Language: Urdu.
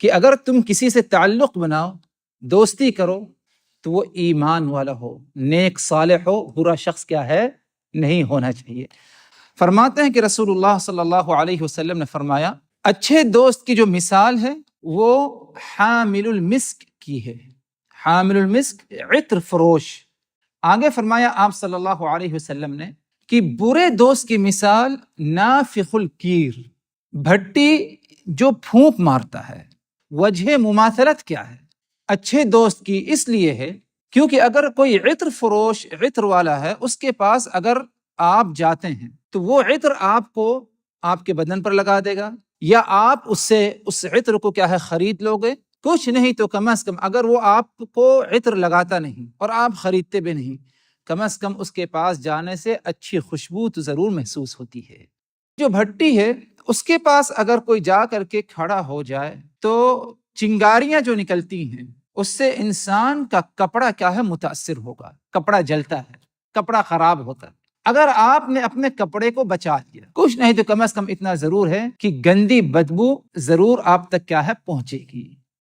کہ اگر تم کسی سے تعلق بناؤ، دوستی کرو، تو وہ ایمان والا ہو، نیک صالح ہو، برا شخص کیا ہے نہیں ہونا چاہیے۔ فرماتے ہیں کہ رسول اللہ صلی اللہ علیہ وسلم نے فرمایا اچھے دوست کی جو مثال ہے وہ حامل المسک کی ہے، حامل المسک عطر فروش۔ آگے فرمایا آپ صلی اللہ علیہ وسلم نے کہ برے دوست کی مثال نافخ الکیر، بھٹی جو پھونک مارتا ہے۔ وجہ مماثلت کیا ہے اچھے دوست کی؟ اس لیے ہے کیونکہ اگر کوئی عطر فروش عطر والا ہے، اس کے پاس اگر آپ جاتے ہیں تو وہ عطر آپ کو آپ کے بدن پر لگا دے گا، یا آپ اس سے اس عطر کو کیا ہے خرید لو گے، کچھ نہیں تو کم از کم اگر وہ آپ کو عطر لگاتا نہیں اور آپ خریدتے بھی نہیں، کم از کم اس کے پاس جانے سے اچھی خوشبو تو ضرور محسوس ہوتی ہے۔ جو بھٹی ہے اس کے پاس اگر کوئی جا کر کے کھڑا ہو جائے تو چنگاریاں جو نکلتی ہیں اس سے انسان کا کپڑا کیا ہے متاثر ہوگا، کپڑا جلتا ہے، کپڑا خراب ہوتا ہے۔ اگر آپ نے اپنے کپڑے کو بچا لیا، کچھ نہیں تو کم از کم اتنا ضرور ہے کہ گندی بدبو ضرور آپ تک کیا ہے پہنچے گی۔